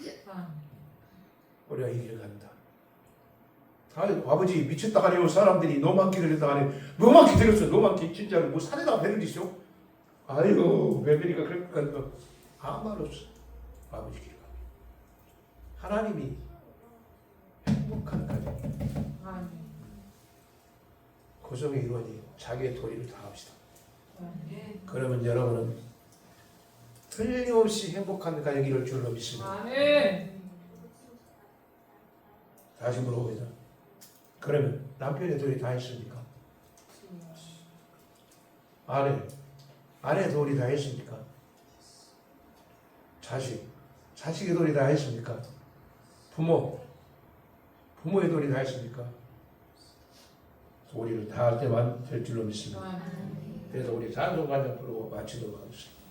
우리가 이 길을 간다. 아버지 미쳤다 가네요. 사람들이 노만키를 했다 가네요. 노만키 들었어. 노만키 진짜로 뭐 산에다가 배를 지죠? 아이고 며느리가 그러니까 아무 말 없어. 아버지 길 가. 하나님이 행복한 가정. 고성의 일원이 자기의 도리를 다합시다. 그러면 여러분은 틀림없이 행복한 가정이 이룰 줄로 믿습니다. 다시 물어보자. 그러면 남편의 도리 다 했습니까? 아내 도리 다 했습니까? 자식의 도리 다 했습니까? 부모의 도리 다 했습니까? 도리를 다 할 때만 될 줄로 믿습니다. 그래서 우리 찬송가장 부르고 마치도록 하겠습니다.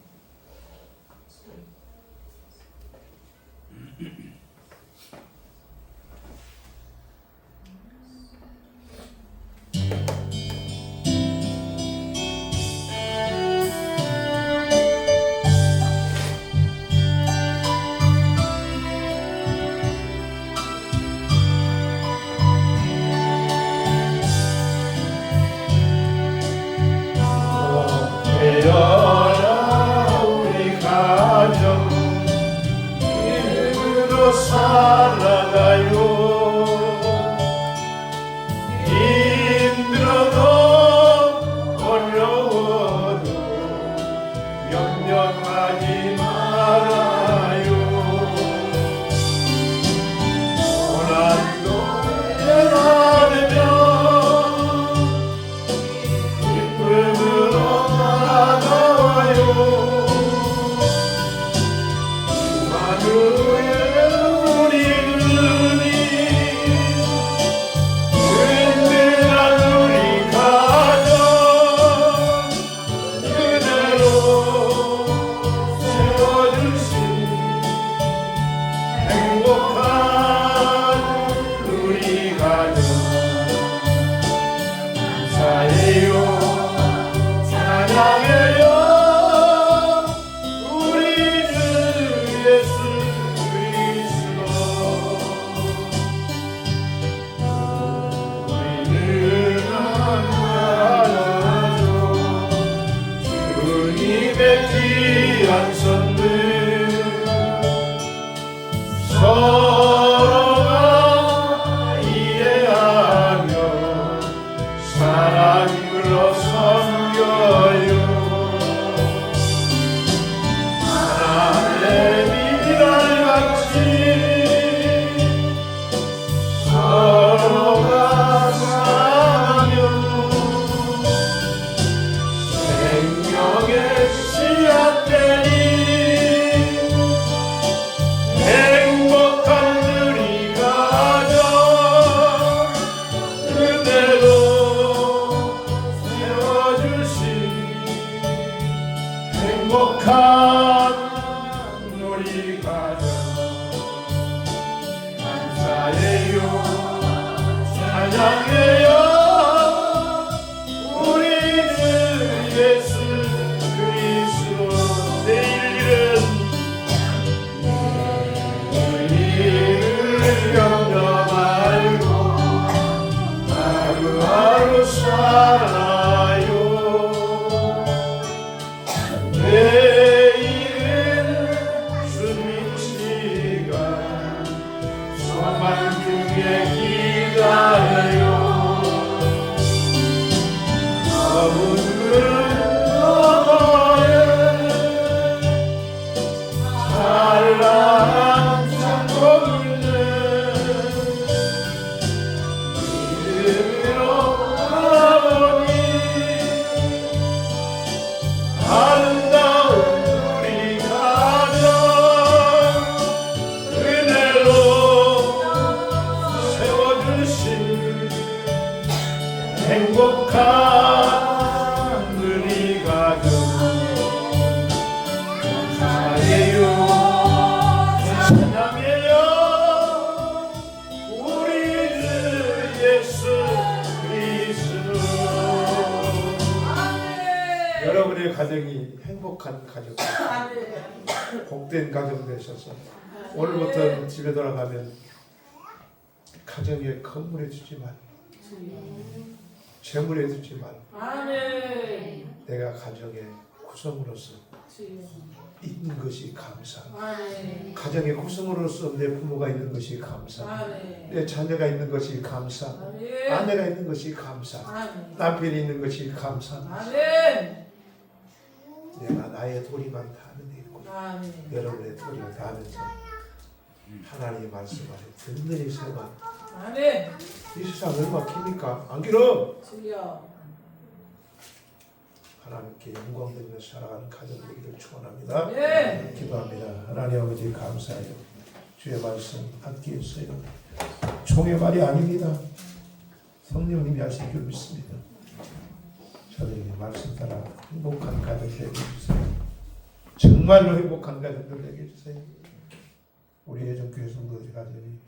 되어라 우리 가정 힘으로 살아가요. 힘들어도 어려워도 염려하지 말아요. 고난도 해나되면 기쁨으로 귀한 선물 서로가 이해하며 사랑으로 섬겨요. 하나님의 미랄같이 서로가 사랑하며 생명의 씨앗들이 행복한 우리 가정 그대로 세워주신 행복한 우리 가정 감사해요. 찬양해요. 우리는 예수 그리스도 내일은 염려 말고 행복한 우리 가족 감사해요 찬양해요 우리 주 예수 그리스도. 여러분의 가정이 행복한 가족, 복된 가정 되셔서 오늘부터 집에 돌아가면 가정에 건물해 주지만 재물해 주지만 내가 가정의 구성으로서 있는 것이 감사. 가정의 구성으로서 내 부모가 있는 것이 감사. 내 자녀가 있는 것이 감사. 아내가 있는 것이 감사. 남편이 있는 것이 감사. 내가 나의 도리만 다 하면 되겠구나. 여러분의 도리를 다 하면서 하나님의 말씀 안에 든든히 세워. 이 세상 얼마나 깁니까? 안 길어. 하나님께 영광 드리며 살아가는 가정 되기를 축원합니다. 기도합니다. 하나님 아버지 감사해요. 주의 말씀 함께 해주세요. 종의 말이 아닙니다. 성령님이 하신 줄 믿습니다. 저들에게 말씀 따라 행복한 가정 되게 해주세요. 정말로 행복한 가정들 되게 해주세요. 우리 예전교회 성도들의 가정이